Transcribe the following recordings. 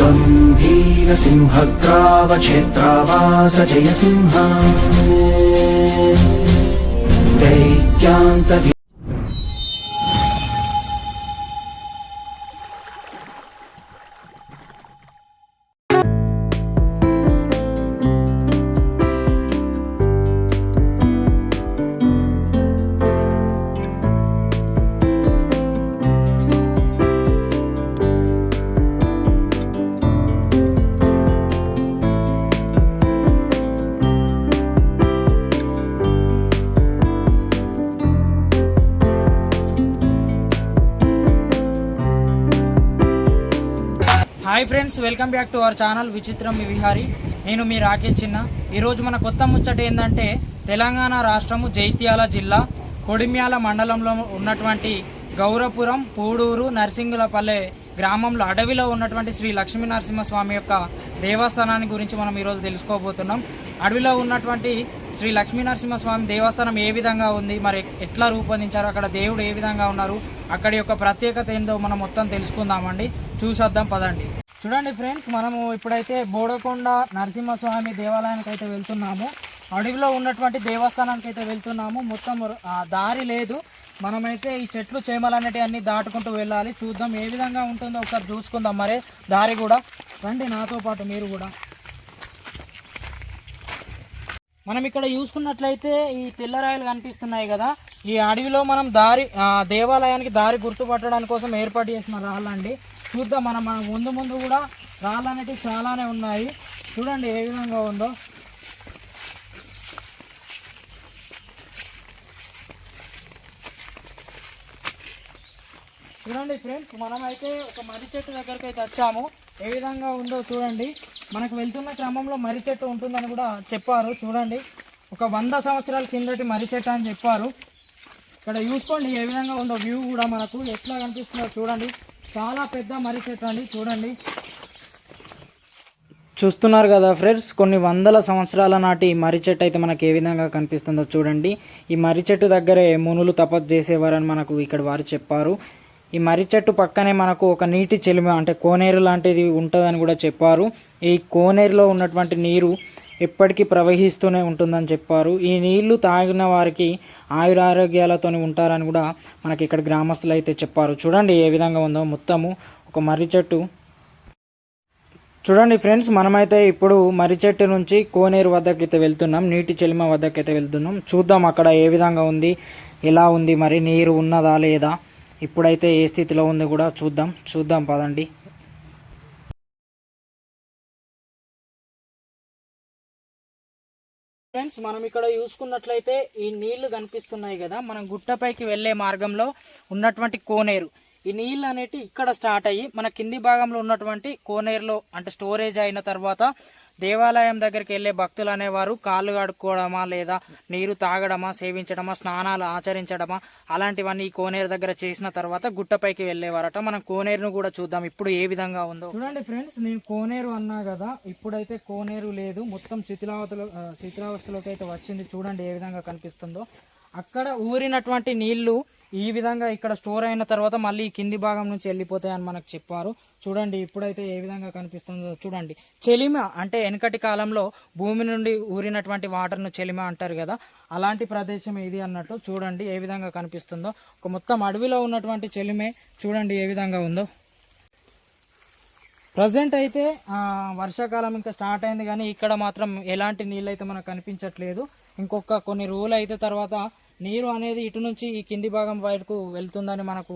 गम्भीरसिंहग्रावक्षेत्रावास जयसिंह दैत्यान्त hi friends, welcome back to our channel విచిత్రం మీ విహారీ. నేను మీ రాకేష్ చిన్న. ఈరోజు మన కొత్త ముచ్చట ఏంటంటే తెలంగాణ రాష్ట్రము జైత్యాల జిల్లా కొడిమ్యాల మండలంలో ఉన్నటువంటి గౌరపురం పూడూరు నర్సింగులపల్లె గ్రామంలో అడవిలో ఉన్నటువంటి శ్రీ లక్ష్మీ నరసింహస్వామి యొక్క దేవస్థానాన్ని గురించి మనం ఈరోజు తెలుసుకోబోతున్నాం. అడవిలో ఉన్నటువంటి శ్రీ లక్ష్మీ నరసింహస్వామి దేవస్థానం ఏ విధంగా ఉంది, మరి ఎట్లా రూపొందించారు, అక్కడ దేవుడు ఏ విధంగా ఉన్నారు, అక్కడి యొక్క ప్రత్యేకత ఏందో మనం మొత్తం తెలుసుకుందామండి. చూసొద్దాం పదండి. చూడండి ఫ్రెండ్స్, మనము ఇప్పుడైతే బోడకొండ నరసింహస్వామి దేవాలయానికి అయితే వెళ్తున్నాము. అడవిలో ఉన్నటువంటి దేవస్థానానికి అయితే వెళ్తున్నాము. మొత్తం దారి లేదు, మనమైతే ఈ చెట్లు చేమలు అనేటివి అన్నీ దాటుకుంటూ వెళ్ళాలి. చూద్దాం ఏ విధంగా ఉంటుందో ఒకసారి చూసుకుందాం. మరి దారి కూడా రండి నాతో పాటు మీరు కూడా. మనం ఇక్కడ చూసుకున్నట్లయితే ఈ తెల్లరాయలు కనిపిస్తున్నాయి కదా, ఈ అడవిలో మనం దేవాలయానికి దారి గుర్తుపట్టడానికి కోసం ఏర్పాటు చేసిన రాళ్ళండి. చూద్దాం మనం ముందు కూడా రాళ్ళు అనేటివి చాలానే ఉన్నాయి. చూడండి ఏ విధంగా ఉందో. చూడండి ఫ్రెండ్స్, మనమైతే ఒక మర్రి చెట్టు దగ్గరికి అయితే వచ్చాము. ఏ విధంగా ఉందో చూడండి. మనకు వెళ్తున్న క్రమంలో మర్రి చెట్టు ఉంటుందని కూడా చెప్పారు. చూడండి, ఒక 100 సంవత్సరాల కిందటి మర్రి చెట్టు అని చెప్పారు. ఇక్కడ చూసుకోండి ఏ విధంగా ఉందో, వ్యూ కూడా మనకు ఎట్లా కనిపిస్తుందో చూడండి. చాలా పెద్ద మర్రి చెట్టు అండి. చూడండి, చూస్తున్నారు కదా ఫ్రెండ్స్, కొన్ని 100ల సంవత్సరాల నాటి మర్రి చెట్టు అయితే మనకు ఏ విధంగా కనిపిస్తుందో చూడండి. ఈ మర్రి చెట్టు దగ్గరే మునులు తపస్సు చేసేవారని మనకు ఇక్కడ వారు చెప్పారు. ఈ మర్రి చెట్టు పక్కనే మనకు ఒక నీటి చెలిమ అంటే కోనేరు లాంటిది ఉంటుందని కూడా చెప్పారు. ఈ కోనేరులో ఉన్నటువంటి నీరు ఎప్పటికీ ప్రవహిస్తూనే ఉంటుందని చెప్పారు. ఈ నీళ్లు తాగిన వారికి ఆయురారోగ్యాలతో ఉంటారని కూడా మనకి ఇక్కడ గ్రామస్తులు అయితే చెప్పారు. చూడండి ఏ విధంగా ఉందో మొత్తము ఒక మర్రి చెట్టు. చూడండి ఫ్రెండ్స్, మనమైతే ఇప్పుడు మర్రి చెట్టు నుంచి కోనేరు వద్దకైతే వెళ్తున్నాం, నీటి చెలిమ వద్దకైతే వెళ్తున్నాం. చూద్దాం అక్కడ ఏ విధంగా ఉంది, ఎలా ఉంది, మరి నీరు ఉన్నదా లేదా, ఇప్పుడైతే ఏ స్థితిలో ఉంది కూడా చూద్దాం పదండి. ఫ్రెండ్స్, మనం ఇక్కడ చూసుకున్నట్లయితే ఈ నీళ్లు కనిపిస్తున్నాయి కదా, మనం గుట్టపైకి వెళ్లే మార్గంలో ఉన్నటువంటి కోనేరు. ఈ నీళ్ళు అనేటి ఇక్కడ స్టార్ట్ అయ్యి మన కింది భాగంలో ఉన్నటువంటి కోనేరులో అంటే స్టోరేజ్ అయిన తర్వాత దేవాలయం దగ్గరికి వెళ్ళే భక్తులు అనేవారు కాళ్ళు కడుక్కోవడమా లేదా నీరు తాగడమా, సేవించడమా, స్నానాలు ఆచరించడమా అలాంటివన్నీ ఈ కోనేరు దగ్గర చేసిన తర్వాత గుట్టపైకి వెళ్ళేవారట. మనం కోనేరును కూడా చూద్దాం ఇప్పుడు ఏ విధంగా ఉందో. చూడండి ఫ్రెండ్స్, నేను కోనేరు అన్నా కదా, ఇప్పుడైతే కోనేరు లేదు, మొత్తం శిథిలావస్థలోకి అయితే వచ్చింది. చూడండి ఏ విధంగా కనిపిస్తుందో. అక్కడ ఊరినటువంటి నీళ్లు ఈ విధంగా ఇక్కడ స్టోర్ అయిన తర్వాత మళ్ళీ కింది భాగం నుంచి వెళ్ళిపోతాయని మనకు చెప్పారు. చూడండి ఇప్పుడైతే ఏ విధంగా కనిపిస్తుందో చూడండి. చెలిమ అంటే వెనకటి కాలంలో భూమి నుండి ఊరినటువంటి వాటర్ను చెలిమ అంటారు కదా, అలాంటి ప్రదేశం ఇది అన్నట్టు. చూడండి ఏ విధంగా కనిపిస్తుందో. ఒక మొత్తం అడవిలో ఉన్నటువంటి చెలిమే చూడండి ఏ విధంగా ఉందో. ప్రజెంట్ అయితే వర్షాకాలం ఇంకా స్టార్ట్ అయింది, కానీ ఇక్కడ మాత్రం ఎలాంటి నీళ్ళు అయితే మనకు కనిపించట్లేదు. ఇంకొక కొన్ని రోజులు అయితే తర్వాత నీరు అనేది ఇటు నుంచి ఈ కింది భాగం వైపుకు వెళ్తుందని మనకు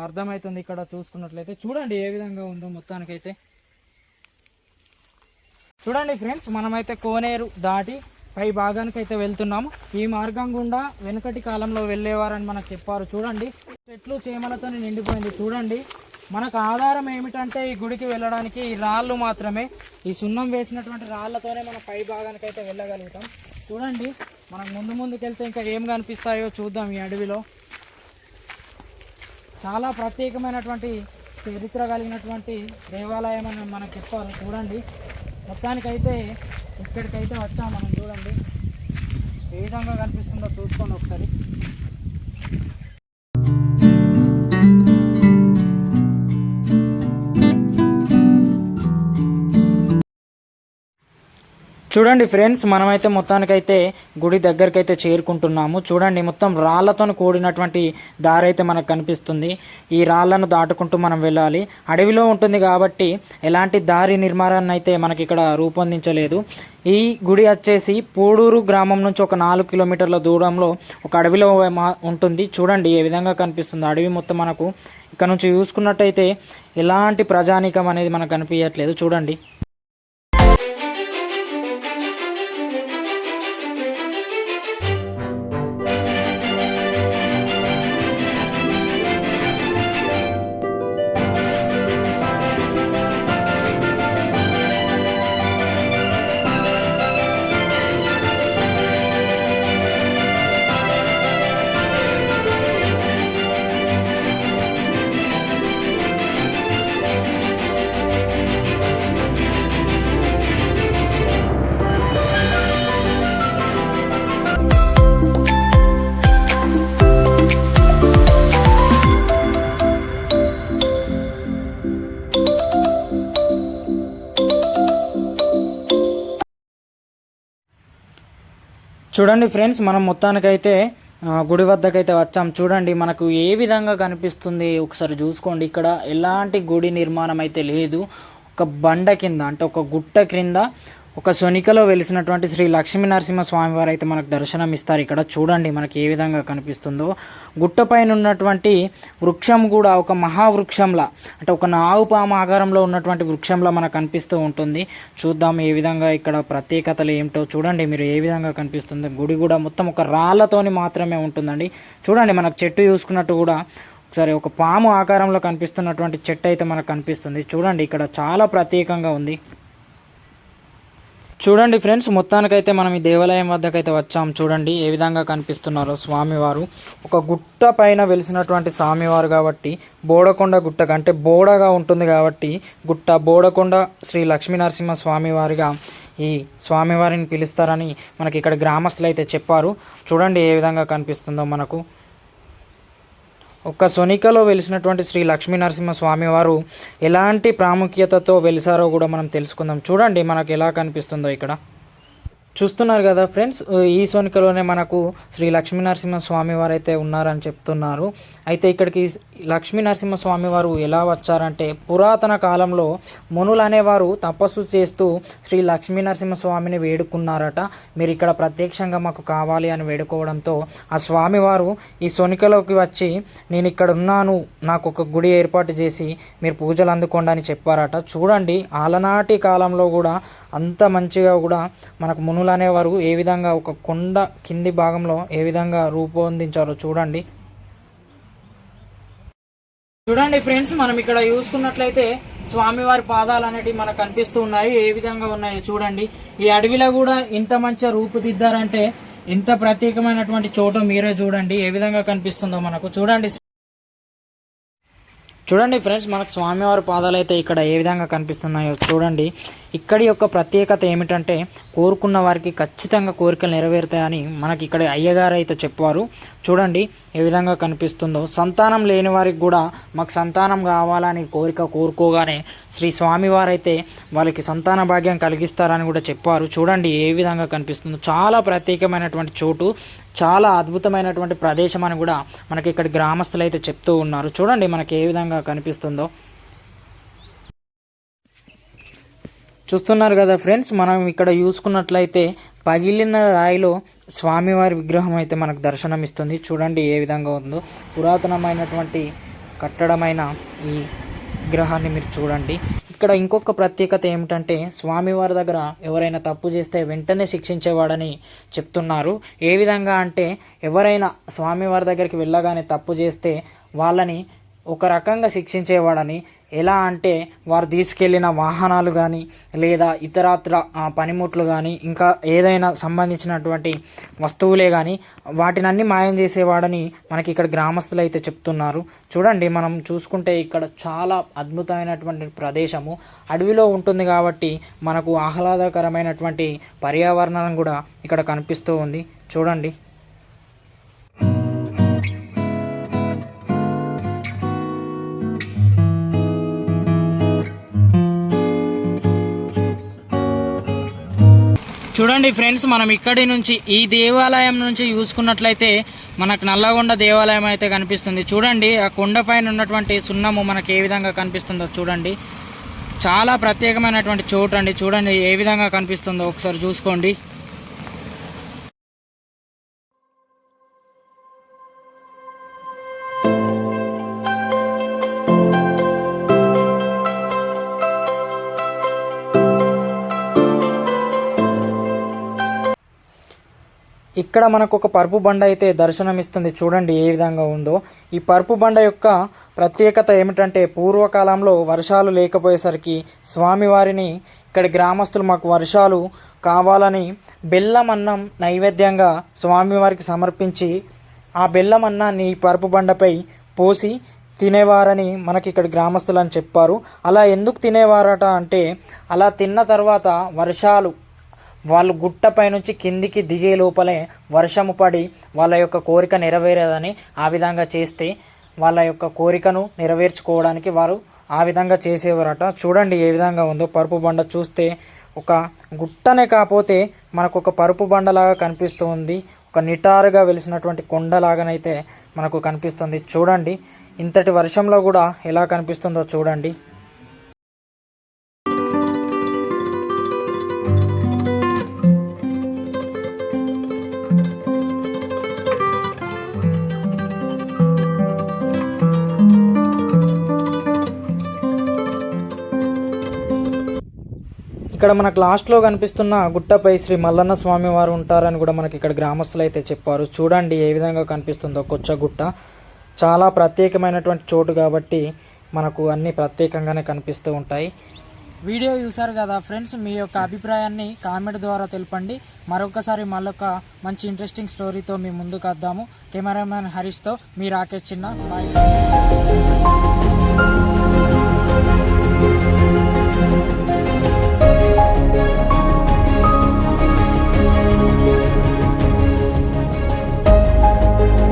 అర్థమవుతుంది ఇక్కడ చూసుకున్నట్లయితే. చూడండి ఏ విధంగా ఉందో మొత్తానికైతే. చూడండి ఫ్రెండ్స్, మనమైతే కోనేరు దాటి పై భాగానికి అయితే వెళ్తున్నాము. ఈ మార్గం గుండా వెనుకటి కాలంలో వెళ్ళేవారని మనకు చెప్పారు. చూడండి చెట్లు చేమలతో నిండిపోయింది. చూడండి మనకు ఆధారం ఏమిటంటే ఈ గుడికి వెళ్ళడానికి ఈ రాళ్ళు మాత్రమే, ఈ సున్నం వేసినటువంటి రాళ్లతోనే మనం పై భాగానికి అయితే వెళ్ళగలుగుతాం. చూడండి మనం ముందుకు వెళ్తే ఇంకా ఏం కనిపిస్తాయో చూద్దాం. ఈ అడవిలో చాలా ప్రత్యేకమైనటువంటి చరిత్ర కలిగినటువంటి దేవాలయం అని మనకు చెప్పారు. చూడండి మొత్తానికైతే ఇక్కడికైతే వచ్చాం మనం. చూడండి ఏ విధంగా కనిపిస్తుందో చూసుకోండి ఒకసారి. చూడండి ఫ్రెండ్స్, మనమైతే మొత్తానికైతే గుడి దగ్గరికి అయితే చేరుకుంటున్నాము. చూడండి, మొత్తం రాళ్లతో కూడినటువంటి దారి అయితే మనకు కనిపిస్తుంది. ఈ రాళ్లను దాటుకుంటూ మనం వెళ్ళాలి. అడవిలో ఉంటుంది కాబట్టి ఎలాంటి దారి నిర్మాణాన్ని అయితే మనకి ఇక్కడ రూపొందించలేదు. ఈ గుడి వచ్చేసి పూడూరు గ్రామం నుంచి ఒక 4 కిలోమీటర్ల దూరంలో ఒక అడవిలో ఉంటుంది. చూడండి ఏ విధంగా కనిపిస్తుంది అడవి మొత్తం. మనకు ఇక్కడ నుంచి చూసుకున్నట్టయితే ఎలాంటి ప్రజానీకం అనేది మనకు కనిపించట్లేదు. చూడండి. చూడండి ఫ్రెండ్స్, మనం మొత్తానికైతే గుడి వద్దకైతే వచ్చాం. చూడండి మనకు ఏ విధంగా కనిపిస్తుంది ఒకసారి చూసుకోండి. ఇక్కడ ఎలాంటి గుడి నిర్మాణం అయితే లేదు. ఒక బండ కింద, అంటే ఒక గుట్ట క్రింద ఒక సొనికలో వెలిసినటువంటి శ్రీ లక్ష్మీ నరసింహ స్వామి వారు అయితే మనకు దర్శనం ఇస్తారు. ఇక్కడ చూడండి మనకి ఏ విధంగా కనిపిస్తుందో. గుట్ట పైన ఉన్నటువంటి వృక్షం కూడా ఒక మహావృక్షంలా, అంటే ఒక నాగుపాము ఆకారంలో ఉన్నటువంటి వృక్షంలా మనకు కనిపిస్తూ ఉంటుంది. చూద్దాం ఏ విధంగా ఇక్కడ ప్రత్యేకతలు ఏమిటో. చూడండి మీరు ఏ విధంగా కనిపిస్తుంది. గుడి కూడా మొత్తం ఒక రాళ్లతోని మాత్రమే ఉంటుందండి. చూడండి మనకు చెట్టు చూసుకున్నట్టు కూడా ఒకసారి ఒక పాము ఆకారంలో కనిపిస్తున్నటువంటి చెట్టు అయితే మనకు కనిపిస్తుంది. చూడండి ఇక్కడ చాలా ప్రత్యేకంగా ఉంది. చూడండి ఫ్రెండ్స్, మొత్తానికైతే మనం ఈ దేవాలయం వద్దకైతే వచ్చాం. చూడండి ఏ విధంగా కనిపిస్తున్నారో స్వామివారు. ఒక గుట్ట పైన వెలిసినటువంటి స్వామివారు కాబట్టి బోడకొండ గుట్ట అంటే బోడగా ఉంటుంది కాబట్టి బోడకొండ శ్రీ లక్ష్మీ నరసింహ స్వామివారిగా ఈ స్వామివారిని పిలుస్తారని మనకి ఇక్కడ గ్రామస్తులు అయితే చెప్పారు. చూడండి ఏ విధంగా కనిపిస్తుందో మనకు. ఒక్క సొనికలో వెలిసినటువంటి శ్రీ లక్ష్మీ నరసింహ స్వామి వారు ఎలాంటి ప్రాముఖ్యతతో వెలిసారో కూడా మనం తెలుసుకుందాం. చూడండి మనకు ఎలా కనిపిస్తుందో ఇక్కడ. చూస్తున్నారు కదా ఫ్రెండ్స్, ఈ సోనికలోనే మనకు శ్రీ లక్ష్మీ నరసింహ స్వామి వారు అయితే ఉన్నారని చెప్తున్నారు. అయితే ఇక్కడికి లక్ష్మీ నరసింహ స్వామి వారు ఎలా వచ్చారంటే, పురాతన కాలంలో మునులు అనేవారు తపస్సు చేస్తూ శ్రీ లక్ష్మీ నరసింహ స్వామిని వేడుకున్నారట. మీరు ఇక్కడ ప్రత్యక్షంగా మాకు కావాలి అని వేడుకోవడంతో ఆ స్వామివారు ఈ సోనికలోకి వచ్చి, నేను ఇక్కడ ఉన్నాను, నాకు ఒక గుడి ఏర్పాటు చేసి మీరు పూజలు అందుకోండి అని చెప్పారట. చూడండి ఆలనాటి కాలంలో కూడా అంత మంచిగా కూడా మనకు మునులు అనేవారు ఏ విధంగా ఒక కొండ కింది భాగంలో ఏ విధంగా రూపొందించారో చూడండి. చూడండి ఫ్రెండ్స్, మనం ఇక్కడ చూసుకున్నట్లయితే స్వామివారి పాదాలు అనేటివి మనకు కనిపిస్తూ ఉన్నాయి. ఏ విధంగా ఉన్నాయో చూడండి. ఈ అడవిలో కూడా ఇంత మంచిగా రూపుదిద్దారంటే ఎంత ప్రత్యేకమైనటువంటి చోట మీరే చూడండి ఏ విధంగా కనిపిస్తుందో మనకు. చూడండి ఫ్రెండ్స్, మనకు స్వామివారి పాదాలు అయితే ఇక్కడ ఏ విధంగా కనిపిస్తున్నాయో చూడండి. ఇక్కడి యొక్క ప్రత్యేకత ఏమిటంటే, కోరుకున్న వారికి ఖచ్చితంగా కోరికలు నెరవేరుతాయని మనకి ఇక్కడ అయ్యగారు అయితే చెప్పారు. చూడండి ఏ విధంగా కనిపిస్తుందో. సంతానం లేని వారికి కూడా మాకు సంతానం కావాలని కోరుకోగానే శ్రీ స్వామివారు అయితే వాళ్ళకి సంతాన భాగ్యం కలిగిస్తారని కూడా చెప్పారు. చూడండి ఏ విధంగా కనిపిస్తుందో. చాలా ప్రత్యేకమైనటువంటి చోటు, చాలా అద్భుతమైనటువంటి ప్రదేశం అని కూడా మనకి ఇక్కడ గ్రామస్తులు అయితే చెప్తూ ఉన్నారు. చూడండి మనకి ఏ విధంగా కనిపిస్తుందో. చూస్తున్నారు కదా ఫ్రెండ్స్, మనం ఇక్కడ చూసుకున్నట్లయితే పగిలిన రాయిలో స్వామివారి విగ్రహం అయితే మనకు దర్శనం ఇస్తుంది. చూడండి ఏ విధంగా ఉందో. పురాతనమైనటువంటి కట్టడమైన ఈ విగ్రహాన్ని మీరు చూడండి. ఇక్కడ ఇంకొక ప్రత్యేకత ఏమిటంటే, స్వామివారి దగ్గర ఎవరైనా తప్పు చేస్తే వెంటనే శిక్షించేవాడని చెప్తున్నారు. ఏ విధంగా అంటే, ఎవరైనా స్వామివారి దగ్గరికి వెళ్ళగానే తప్పు చేస్తే వాళ్ళని ఒక రకంగా శిక్షించేవాడని. ఎలా అంటే, వారు తీసుకెళ్ళిన వాహనాలు కానీ లేదా ఇతరత్ర పనిముట్లు కానీ ఇంకా ఏదైనా సంబంధించినటువంటి వస్తువులే కానీ వాటినన్నీ మాయం చేసేవాడని మనకి ఇక్కడ గ్రామస్తులు అయితే చెప్తున్నారు. చూడండి మనం చూసుకుంటే ఇక్కడ చాలా అద్భుతమైనటువంటి ప్రదేశము, అడవిలో ఉంటుంది కాబట్టి మనకు ఆహ్లాదకరమైనటువంటి పర్యావరణం కూడా ఇక్కడ కనిపిస్తూ ఉంది. చూడండి. చూడండి ఫ్రెండ్స్, మనం ఇక్కడి నుంచి ఈ దేవాలయం నుంచి చూసుకున్నట్లయితే మనకు నల్లగొండ దేవాలయం అయితే కనిపిస్తుంది. చూడండి ఆ కొండపైన ఉన్నటువంటి సున్నము మనకి ఏ విధంగా కనిపిస్తుందో చూడండి. చాలా ప్రత్యేకమైనటువంటి చోటు అండి. చూడండి ఏ విధంగా కనిపిస్తుందో ఒకసారి చూసుకోండి. ఇక్కడ మనకు ఒక పరుపు బండ అయితే దర్శనమిస్తుంది. చూడండి ఏ విధంగా ఉందో. ఈ పరుపు బండ యొక్క ప్రత్యేకత ఏమిటంటే పూర్వకాలంలో వర్షాలు లేకపోయేసరికి స్వామివారిని ఇక్కడి గ్రామస్తులు మాకు వర్షాలు కావాలని బెల్లం అన్నం నైవేద్యంగా స్వామివారికి సమర్పించి ఆ బెల్లం అన్నాన్ని ఈ పరుపు బండపై పోసి తినేవారని మనకి ఇక్కడ గ్రామస్తులు అని చెప్పారు. అలా ఎందుకు తినేవారట అంటే అలా తిన్న తర్వాత వర్షాలు వాళ్ళు గుట్టపై నుంచి కిందికి దిగే లోపలే వర్షము పడి వాళ్ళ యొక్క కోరిక నెరవేరేదని ఆ విధంగా చేస్తే వాళ్ళ యొక్క కోరికను నెరవేర్చుకోవడానికి వారు ఆ విధంగా చేసేవారట. చూడండి ఏ విధంగా ఉందో. పరుపు బండ చూస్తే ఒక గుట్టనే కాకపోతే మనకు ఒక పరుపు బండలాగా కనిపిస్తూ ఉంది. ఒక నిటారుగా వెలిసినటువంటి కొండలాగానైతే మనకు కనిపిస్తుంది. చూడండి ఇంతటి వర్షంలో కూడా ఎలా కనిపిస్తుందో చూడండి. ఇక్కడ మనకు లాస్ట్లో కనిపిస్తున్న గుట్టపై శ్రీ మల్లన్న స్వామి వారు ఉంటారని కూడా మనకి ఇక్కడ గ్రామస్తులు అయితే చెప్పారు. చూడండి ఏ విధంగా కనిపిస్తుందో కొచ్చగుట్ట. చాలా ప్రత్యేకమైనటువంటి చోటు కాబట్టి మనకు అన్నీ ప్రత్యేకంగానే కనిపిస్తూ ఉంటాయి. వీడియో చూసారు కదా ఫ్రెండ్స్, మీ యొక్క అభిప్రాయాన్ని కామెంట్ ద్వారా తెలపండి. మరొకసారి మళ్ళొక మంచి ఇంట్రెస్టింగ్ స్టోరీతో మీ ముందుకు వద్దాము. కెమెరామ్యాన్ హరీష్తో మీ రాకేష్ చిన్న. బాయ్.